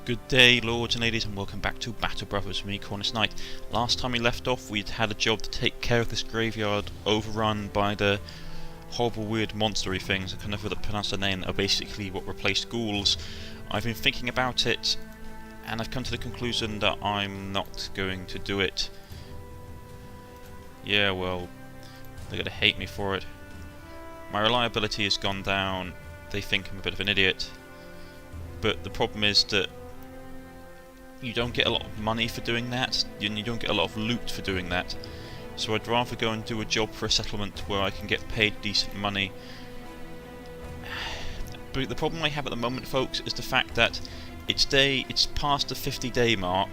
Good day, lords and ladies, and welcome back to Battle Brothers with me, Cornish-Knight. Last time we left off, we'd had a job to take care of this graveyard overrun by the horrible, weird, monstery things. I can never pronounce their name. That are basically what replaced ghouls. I've been thinking about it, and I've come to the conclusion that I'm not going to do it. Yeah, well, they're going to hate me for it. My reliability has gone down. They think I'm a bit of an idiot. But the problem is that you don't get a lot of money for doing that, and you don't get a lot of loot for doing that. So I'd rather go and do a job for a settlement where I can get paid decent money. But the problem I have at the moment, folks, is the fact that it's past the 50-day mark,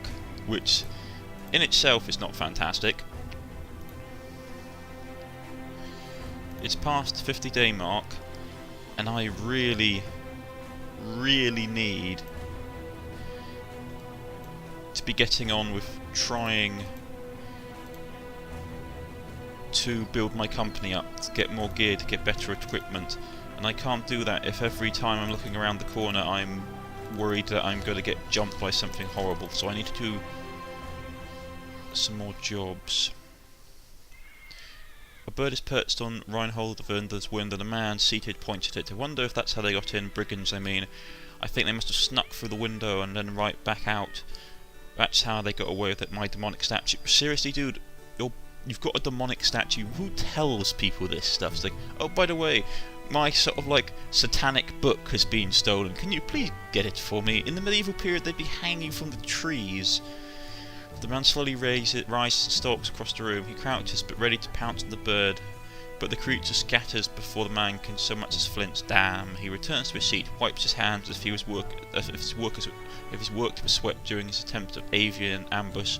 which in itself is not fantastic. It's past the 50-day mark, and I really need to be getting on with trying to build my company up, to get more gear, to get better equipment, and I can't do that if every time I'm looking around the corner I'm worried that I'm going to get jumped by something horrible. So I need to do some more jobs. A bird is perched on Reinhold of Ernder's wind, and a man seated points at it. I wonder if that's how they got in, brigands I mean. I think they must have snuck through the window and then right back out. That's how they got away with it, my demonic statue. Seriously, dude, you've got a demonic statue. Who tells people this stuff? It's like, oh, by the way, my sort of like satanic book has been stolen. Can you please get it for me? In the medieval period, they'd be hanging from the trees. The man slowly rises and stalks across the room. He crouches, but ready to pounce on the bird. But the creature scatters before the man can so much as flinch. Damn! He returns to his seat, wipes his hands as if his work was swept during his attempt at avian ambush.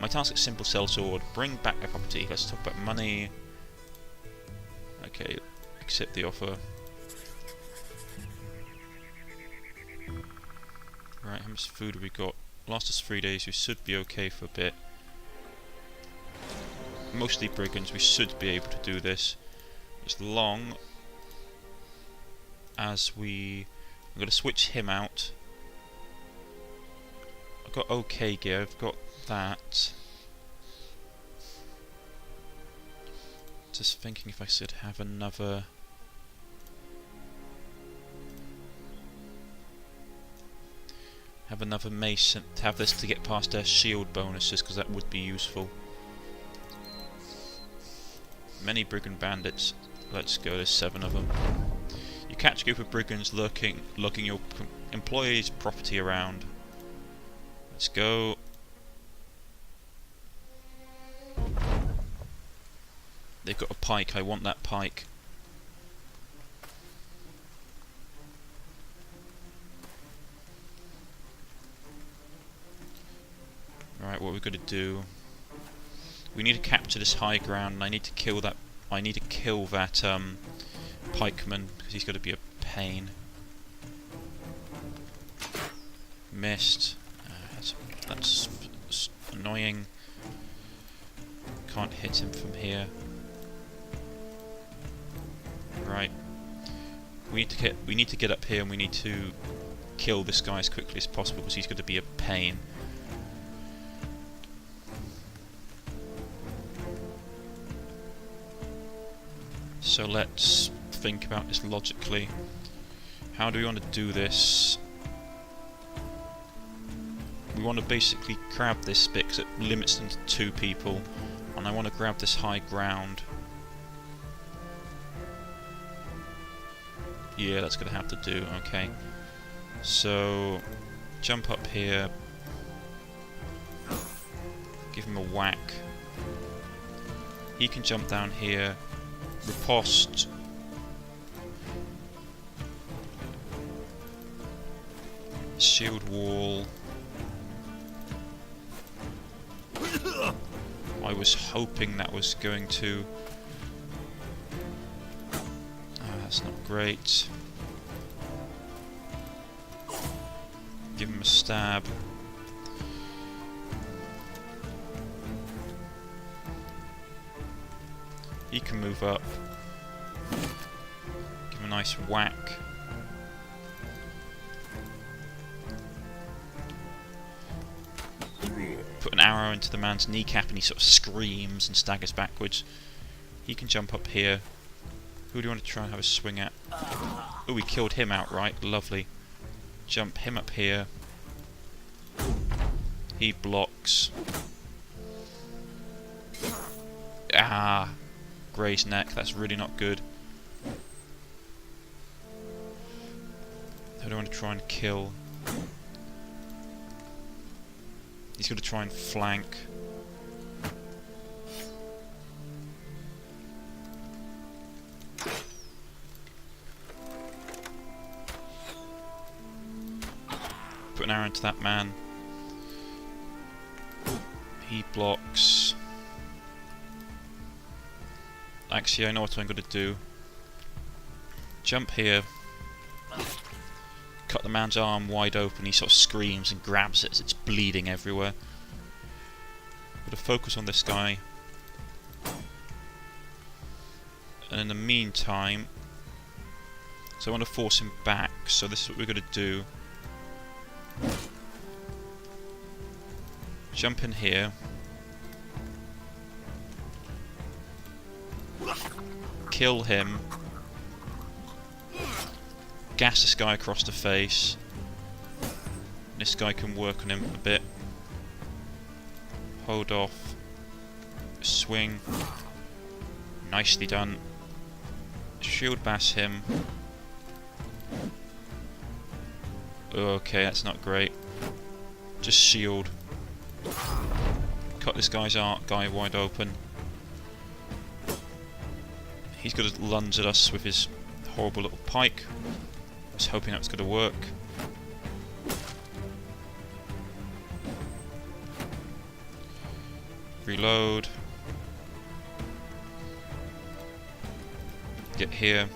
My task is simple: sell sword, bring back my property. Let's talk about money. Okay, accept the offer. Right, how much food have we got? Last us 3 days, we should be okay for a bit. Mostly brigands, we should be able to do this as long as I'm going to switch him out. I've got okay gear, I've got that. Just thinking if I should have another mason, to have this to get past their shield bonuses, because that would be useful. Many brigand bandits. Let's go, there's 7 of them. You catch a group of brigands lugging your employee's property around. Let's go. They've got a pike, I want that pike. Right, what we're going to do? We need to capture this high ground, and I need to kill that. Pikeman, because he's going to be a pain. Missed. That's annoying. Can't hit him from here. Right. We need to get up here, and we need to kill this guy as quickly as possible, because he's going to be a pain. So let's think about this logically. How do we want to do this? We want to basically grab this bit because it limits them to 2 people, and I want to grab this high ground. Yeah, that's going to have to do, okay. So, jump up here, give him a whack. He can jump down here. Riposte. Shield wall. I was hoping that was going to... that's not great. Give him a stab. He can move up. Give him a nice whack. put an arrow into the man's kneecap and he sort of screams and staggers backwards. He can jump up here. Who do you want to try and have a swing at? Oh, we killed him outright. Lovely. Jump him up here. He blocks. Ah! Grey's neck. That's really not good. Who do I want to try and kill? He's going to try and flank. Put an arrow into that man. He blocks. Actually, I know what I'm going to do. Jump here. Cut the man's arm wide open. He sort of screams and grabs it as it's bleeding everywhere. Got to focus on this guy. And in the meantime, so I want to force him back. So this is what we're going to do. Jump in here. Kill him. Gas this guy across the face. This guy can work on him a bit. Hold off. Swing. Nicely done. Shield bash him. Okay, that's not great. Just shield. Cut this guy's guy wide open. He's going to lunge at us with his horrible little pike. I was hoping that was going to work. Reload. Get here.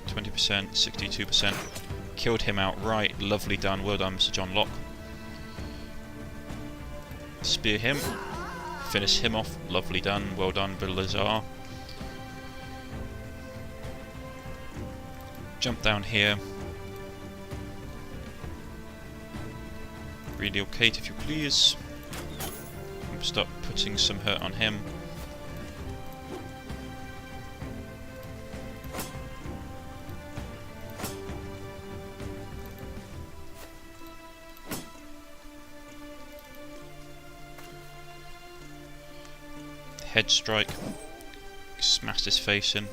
20%, 62%. Killed him outright. Lovely done. Well done, Mr. John Locke. Spear him. Finish him off. Lovely done. Well done, Bilazar. Jump down here. Relocate if you please. Start putting some hurt on him. Head strike. Smash his face in.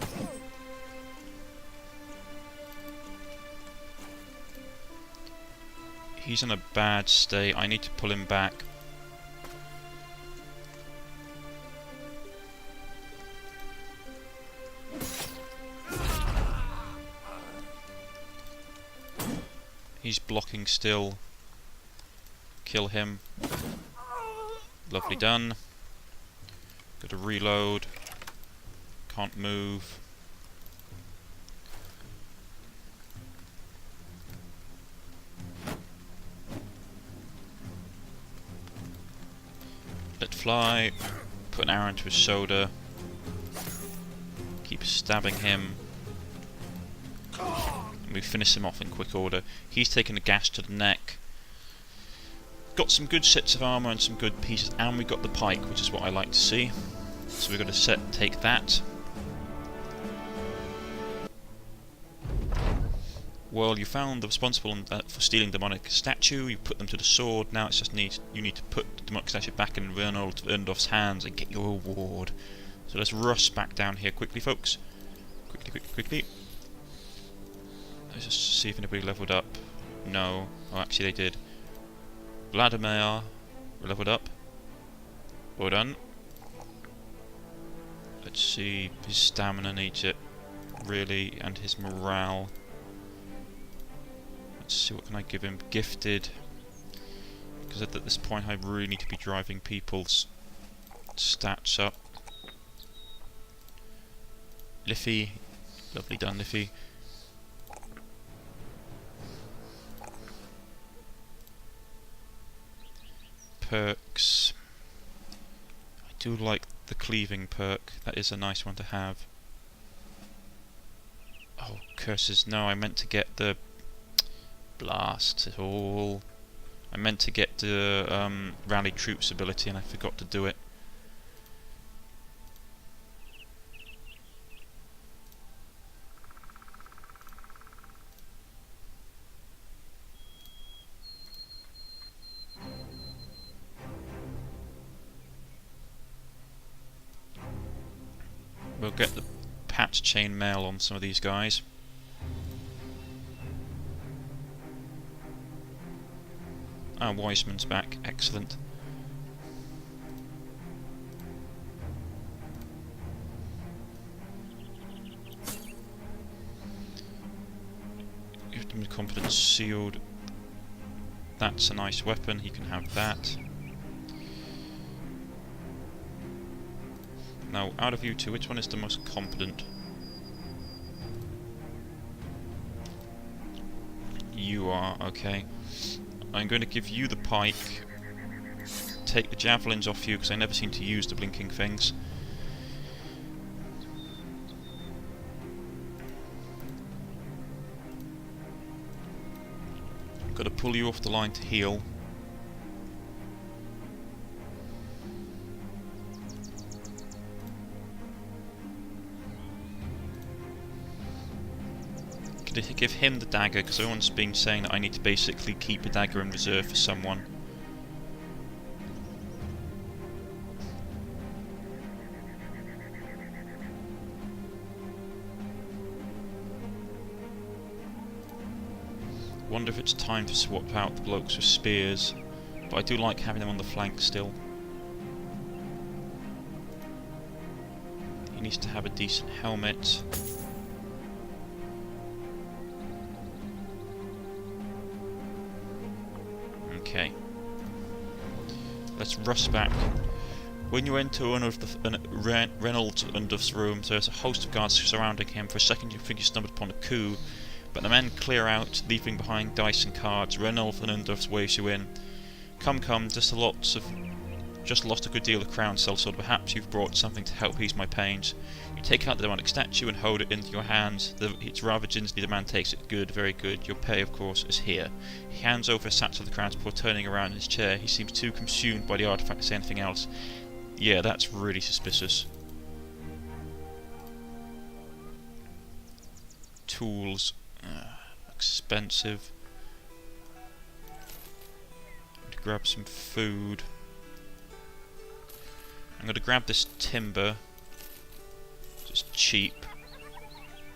He's in a bad state. I need to pull him back. He's blocking still. Kill him. Lovely done. Got to reload. Can't move. Let fly. Put an arrow into his shoulder. Keep stabbing him. And we finish him off in quick order. He's taken a gash to the neck. Got some good sets of armour and some good pieces, and we got the pike, which is what I like to see. So we're going to take that. Well, you found the responsible for stealing demonic statue. You put them to the sword. Now it's just you need to put the demonic statue back in Vernold's hands and get your reward. So let's rush back down here quickly, folks. Quickly. Let's just see if anybody leveled up. No. Oh, actually they did. Vladimir leveled up. Well done. Let's see, his stamina needs it, really, and his morale. Let's see, what can I give him? Gifted. Because at this point I really need to be driving people's stats up. Liffey. Lovely done, Liffey. Perks. I do like the cleaving perk. That is a nice one to have. Oh, curses. No, I meant to get the blast at all. I meant to get the rally troops ability and I forgot to do it. We'll get the patch chain mail on some of these guys. Ah, Wiseman's back. Excellent. Give him confidence sealed. That's a nice weapon. He can have that. Now, out of you two, which one is the most competent? You are, okay. I'm going to give you the pike. Take the javelins off you, because I never seem to use the blinking things. Got to pull you off the line to heal. To give him the dagger, because everyone's been saying that I need to basically keep a dagger in reserve for someone. Wonder if it's time to swap out the blokes with spears, but I do like having them on the flank still. He needs to have a decent helmet. Okay. Let's rush back. When you enter one of the Reynolds Undulph's rooms, there's a host of guards surrounding him. For a second you think you stumbled upon a coup, but the men clear out, leaving behind dice and cards. Reynolds and Undulph's waves you in. Come, just lost a good deal of crown cells, so perhaps you've brought something to help ease my pains. You take out the demonic statue and hold it into your hands. It's rather gingerly, the man takes it. Good, very good. Your pay, of course, is here. He hands over a satchel of the crowns before turning around in his chair. He seems too consumed by the artifact to say anything else. Yeah, that's really suspicious. Tools. Expensive. To grab some food. I'm going to grab this timber. It's cheap.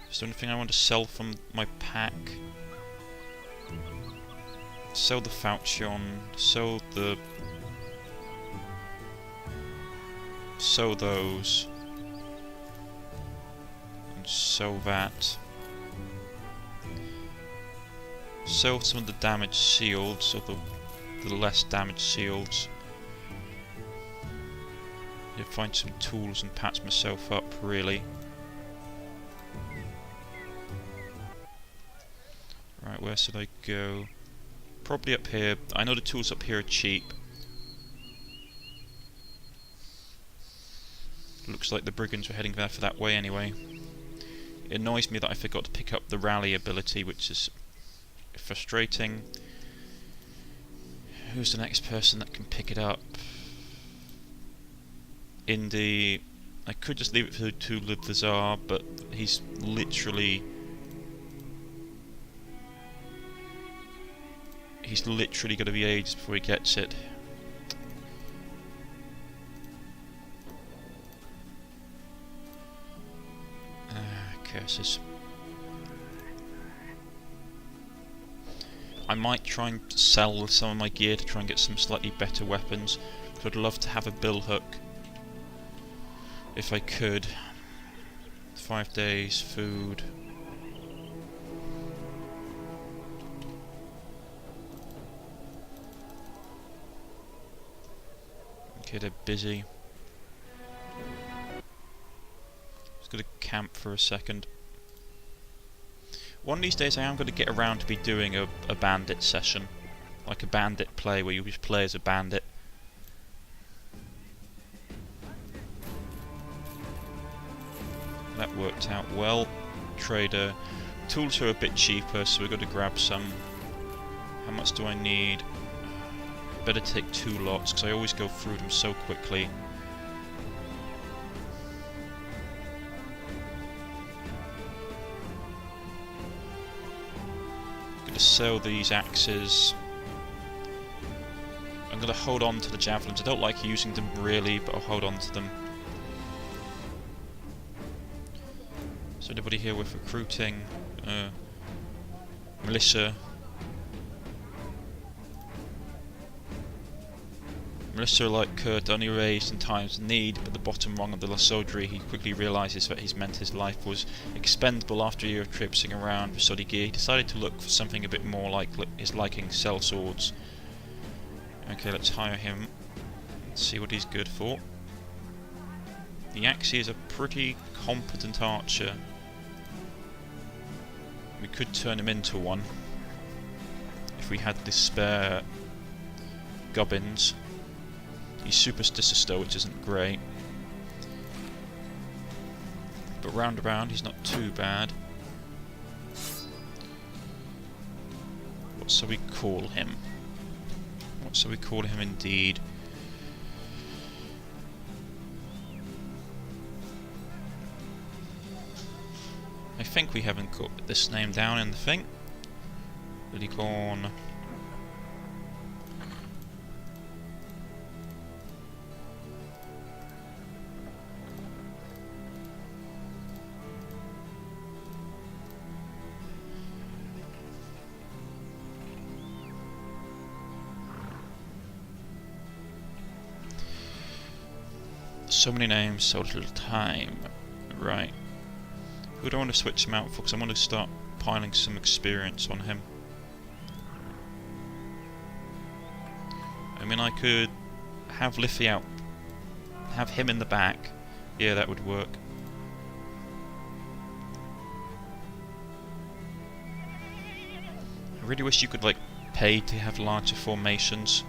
Is there anything I want to sell from my pack? Sell the falchion. Sell the... Sell those. And sell that. Sell some of the damaged shields, or the less damaged shields. Yeah, find some tools and patch myself up, really. Right, where should I go? Probably up here. I know the tools up here are cheap. Looks like the brigands were heading there for that way anyway. It annoys me that I forgot to pick up the rally ability, which is frustrating. Who's the next person that can pick it up? Indy. I could just leave it for to the Tsar, but he's literally going to be ages before he gets it. Curses. I might try and sell some of my gear to try and get some slightly better weapons. But I'd love to have a bill hook. If I could. 5 days, food. Okay, they're busy. Just gonna camp for a second. One of these days I am going to get around to be doing a bandit session. Like a bandit play where you just play as a bandit. That worked out well. Trader. Tools are a bit cheaper, so we're going to grab some. How much do I need? better take 2 lots, because I always go through them so quickly. I'm going to sell these axes. I'm going to hold on to the javelins. I don't like using them really, but I'll hold on to them. So anybody here with recruiting? Militia. Militia, like Kurt, only raised in times of need, but the bottom rung of the soldiery. He quickly realises that he's meant his life was expendable. After a year of traipsing around for shoddy gear, he decided to look for something a bit more like his liking, sell swords. Okay, let's hire him. Let's see what he's good for. He actually is a pretty competent archer. We could turn him into one if we had the spare gubbins. He's superstitious though, which isn't great. But roundabout, he's not too bad. What shall we call him? What shall we call him indeed? I think we haven't got this name down in the thing. Licorn. So many names, so little time. Right. Who do I want to switch him out for? Because I want to start piling some experience on him. I mean, I could have Liffey out, have him in the back. Yeah, that would work. I really wish you could, like, pay to have larger formations.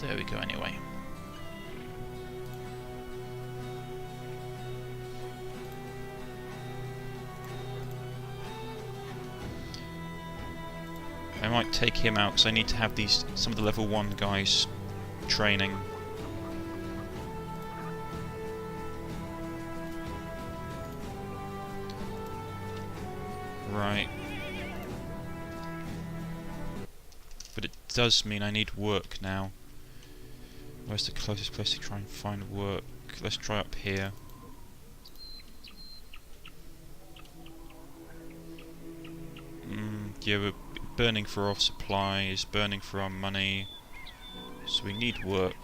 There we go, anyway. I might take him out because I need to have some of the level 1 guys training. Right. But it does mean I need work now. Where's the closest place to try and find work? Let's try up here. Yeah, we're burning for our supplies, burning for our money, so we need work.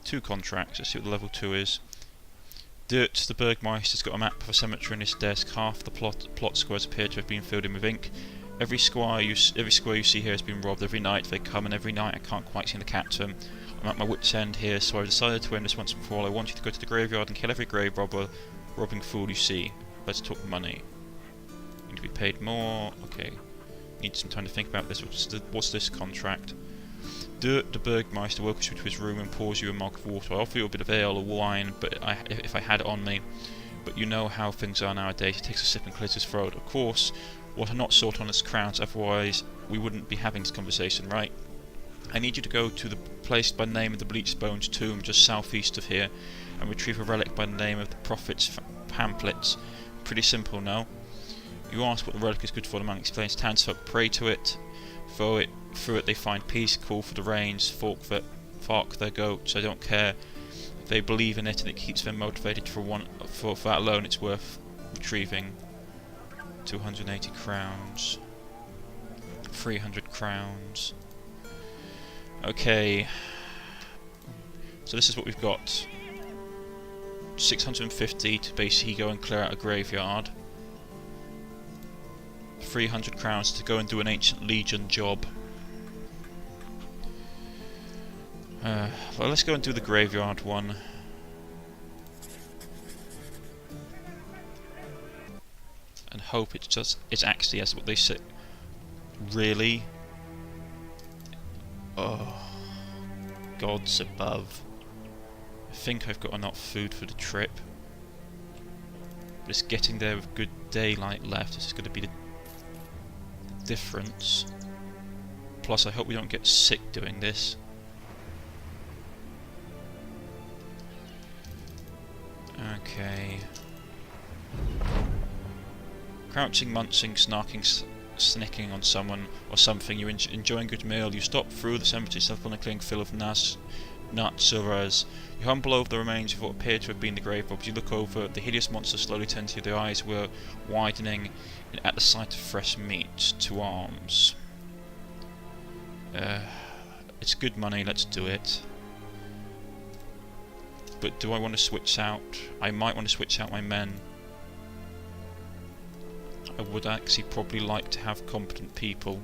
2 contracts, let's see what the level 2 is. Dirt, the Burgmeister's got a map of a cemetery in his desk. Half the plot squares appear to have been filled in with ink. Every square you see here has been robbed. Every night they come, and every night I can't quite seem to catch them. I'm at my wit's end here, so I decided to end this once and for all. I want you to go to the graveyard and kill every grave robber, robbing fool you see. Let's talk money. Need to be paid more. Okay. Need some time to think about this. What's this contract? Dirt, the Burgmeister welcomes you to his room and pours you a mug of water. I offer you a bit of ale or wine, but if I had it on me. But you know how things are nowadays. He takes a sip and clears his throat. Of course, what are not sought on is crowns, otherwise we wouldn't be having this conversation, right? I need you to go to the place by the name of the Bleached Bones tomb, just southeast of here, and retrieve a relic by the name of the Prophet's pamphlets. Pretty simple, no? You ask what the relic is good for, the man explains. Townsfolk pray to it, through it they find peace, call for the rains, fark their goats. I don't care. They believe in it and it keeps them motivated. For that alone it's worth retrieving. 280 crowns. 300 crowns. Okay. So this is what we've got. 650 to basically go and clear out a graveyard. 300 crowns to go and do an Ancient Legion job. Well, let's go and do the graveyard one. And hope it's actually as what they say. Really? Oh, gods above. I think I've got enough food for the trip. But it's getting there with good daylight left. This is going to be the difference. Plus, I hope we don't get sick doing this. Okay. Crouching, munching, snarking, snicking on someone or something. You're enjoying a good meal. You stop through the cemetery stuff on a clean fill of nuts or as you humble over the remains of what appear to have been the grave robs. You look over, the hideous monster slowly turns to you. Their eyes were widening at the sight of fresh meat. To arms. It's good money, let's do it. But do I want to switch out? I might want to switch out my men. I would actually probably like to have competent people.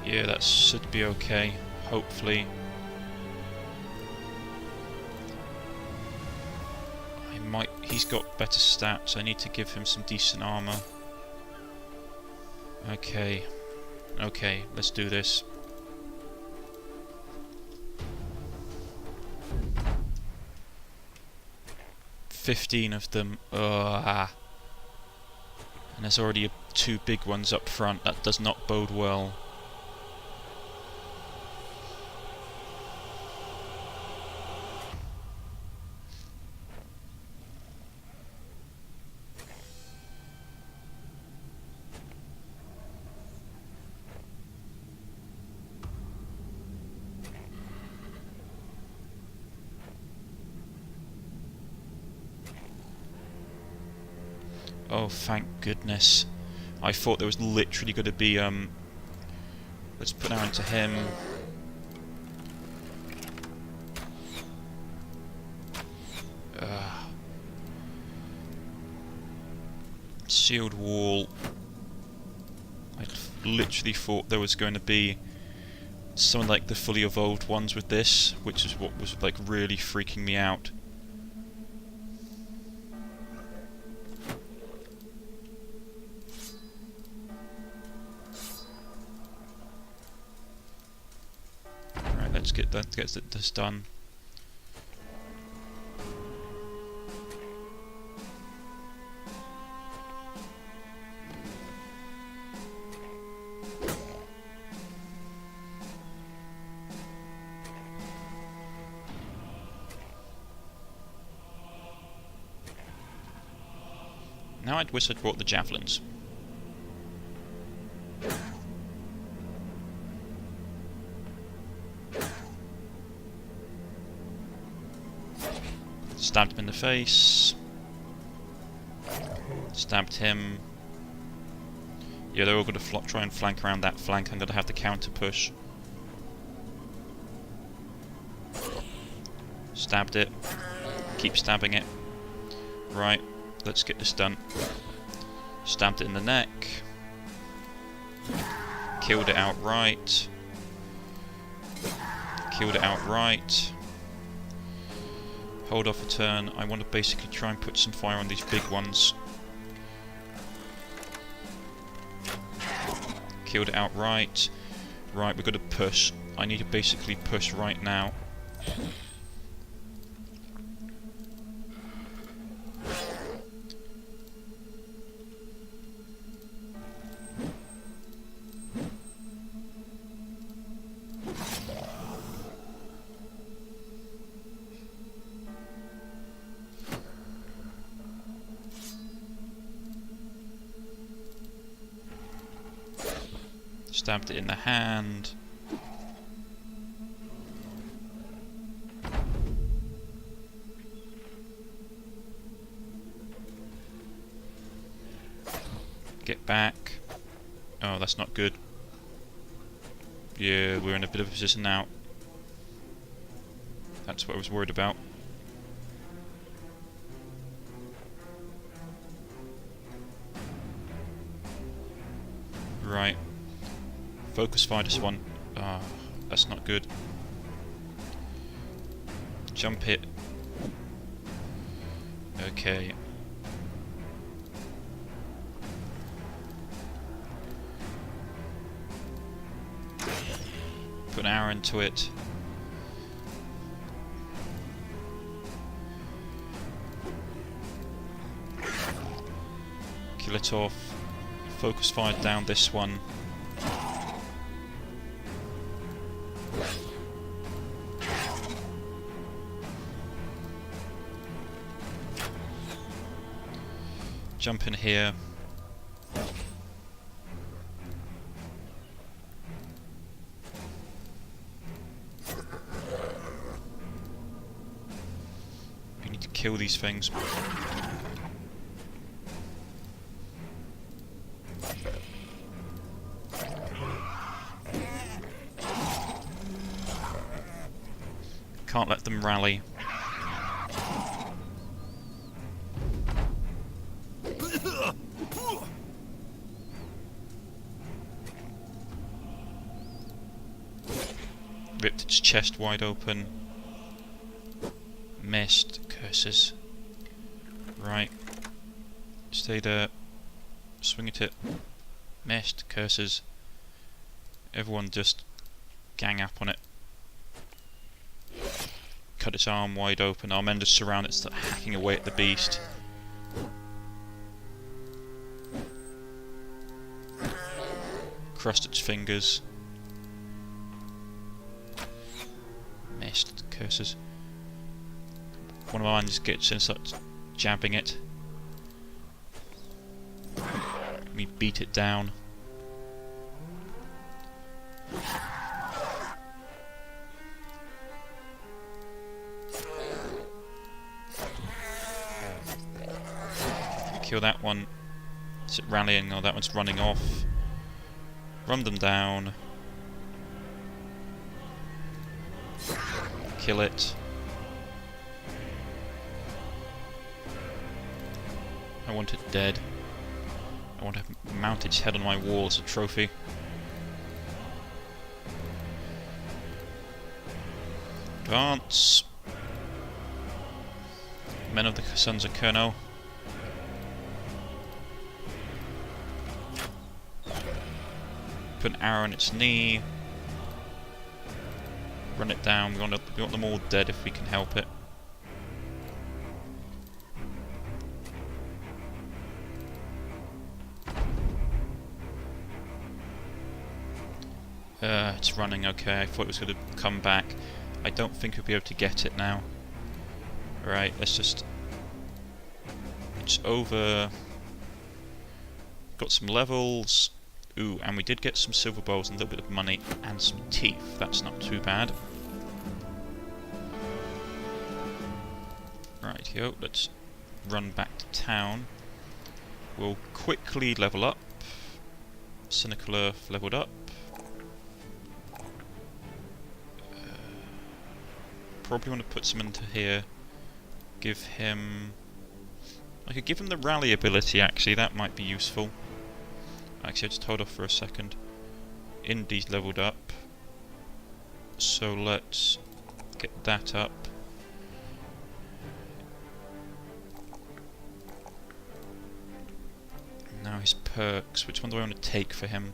Yeah, that should be okay, hopefully. He's got better stats, I need to give him some decent armour. Okay, let's do this. "15 of them, and there's already 2 big ones up front, that does not bode well. Oh, thank goodness. I thought there was literally going to be, let's put now into him. Sealed wall. I literally thought there was going to be some like the fully evolved ones with this, which is what was like really freaking me out. Let's get this done. Now I'd wish I'd brought the javelins. Stabbed him in the face. Stabbed him. Yeah, they're all going to try and flank around that flank. I'm going to have to counter push. Stabbed it. Keep stabbing it. Right, let's get this done. Stabbed it in the neck. Killed it outright. Killed it outright. Hold off a turn. I want to basically try and put some fire on these big ones. Killed it outright. Right, we've got to push. I need to basically push right now. Stabbed it in the hand. Get back. Oh, that's not good. Yeah, we're in a bit of a position now. That's what I was worried about. Right. Focus fire this one. Ah, that's not good. Jump it. Okay. Put an arrow into it. Kill it off. Focus fire down this one. Jump in here. You need to kill these things. Can't let them rally. Ripped its chest wide open. Missed. Curses. Right. Stay there. Swing at it. Missed. Curses. Everyone just gang up on it. Cut its arm wide open. Our men just surround it, start hacking away at the beast. Crushed its fingers. Missed. Curses. One of our men just gets in and starts jabbing it. We beat it down. Kill that one. Is it rallying? Oh, that one's running off. Run them down. Kill it. I want it dead. I want to mount its head on my wall as a trophy. Advance. Men of the Sons of Colonel. Put an arrow in its knee. Run it down. We want them all dead if we can help it. It's running okay. I thought it was going to come back. I don't think we'll be able to get it now. Right, let's just... It's over. Got some levels. Ooh, and we did get some silver bowls and a little bit of money and some teeth. That's not too bad. Right, yo, let's run back to town. We'll quickly level up. Cynical Earth leveled up. Probably want to put some into here. Give him... I could give him the rally ability actually, that might be useful. Actually, I just hold off for a second. Indy's leveled up. So let's get that up. Now his perks. Which one do I want to take for him?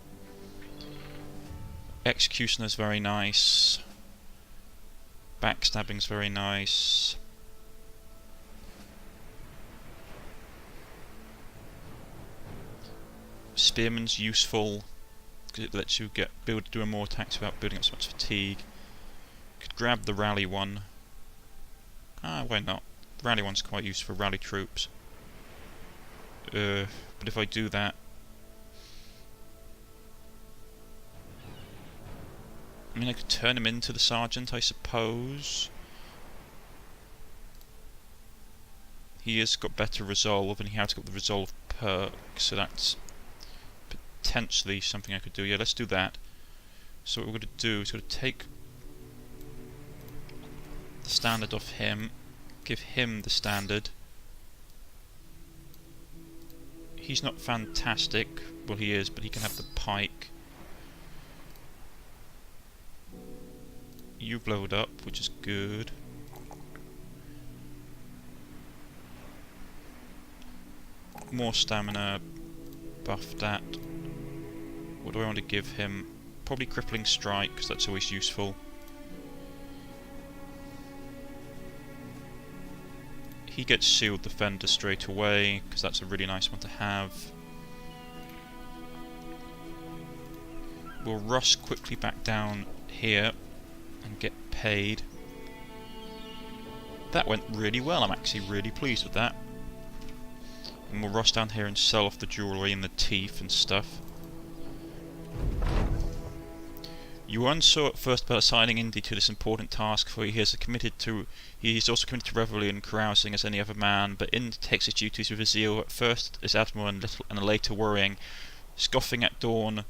Executioner's very nice. Backstabbing's very nice. Spearman's useful because it lets you do more attacks without building up so much fatigue. Could grab the rally one. Ah, why not? The rally one's quite useful for rally troops. But if I do that, I mean, I could turn him into the sergeant, I suppose. He has got better resolve, and he has got the resolve perk, so that's potentially something I could do. Yeah, let's do that. So what we're going to do is we're going to take the standard off him, give him the standard. He's not fantastic. Well, he is, but he can have the pike. You've leveled up, which is good. More stamina, buff that. What do I want to give him? Probably crippling strike, because that's always useful. He gets shield defender straight away, because that's a really nice one to have. We'll rush quickly back down here and get paid. That went really well, I'm actually really pleased with that. And we'll rush down here and sell off the jewellery and the teeth and stuff. You were unsure at first about assigning Indy to this important task, for he is also committed to revelry and carousing as any other man, but Indy takes his duties with a zeal at first as admiral and later worrying. Scoffing at dawn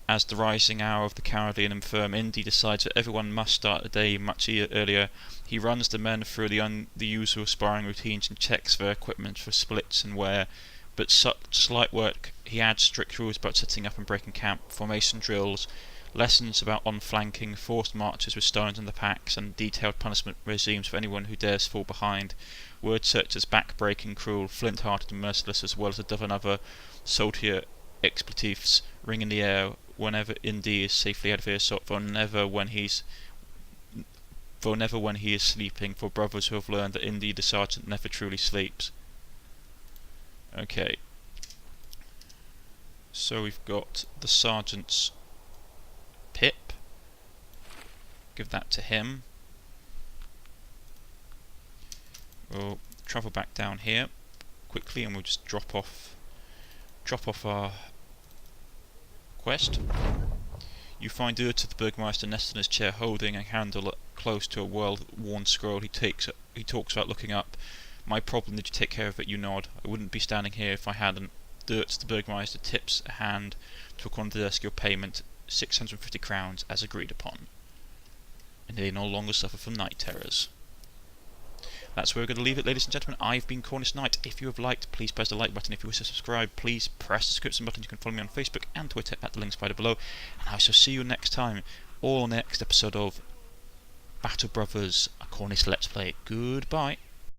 as the rising hour of the cowardly and infirm, Indy decides that everyone must start the day much earlier. He runs the men through the usual sparring routines and checks their equipment for splits and wear, but such slight work he adds strict rules about setting up and breaking camp, formation drills, lessons about on-flanking, forced marches with stones in the packs, and detailed punishment regimes for anyone who dares fall behind. Words such as back-breaking, cruel, flint-hearted and merciless, as well as a dozen other saltier expletives ring in the air whenever Indy is safely out of earshot, though never when he is sleeping, for brothers who have learned that Indy the sergeant never truly sleeps. Okay. So we've got the sergeant's pip. Give that to him. We'll travel back down here quickly and we'll just drop off our quest. You find Urta the Burgmeister nested in his chair, holding a candle close to a well-worn scroll. He talks about looking up. My problem, did you take care of it? You nod. I wouldn't be standing here if I hadn't. Urta the Burgmeister tips a hand, took on the desk your payment, 650 crowns as agreed upon. And they no longer suffer from night terrors. That's where we're going to leave it, ladies and gentlemen. I've been Cornish-Knight. If you have liked, please press the like button. If you wish to subscribe, please press the subscription button. You can follow me on Facebook and Twitter at the links provided below. And I shall see you next time, or next episode of Battle Brothers, a Cornish Let's Play. Goodbye.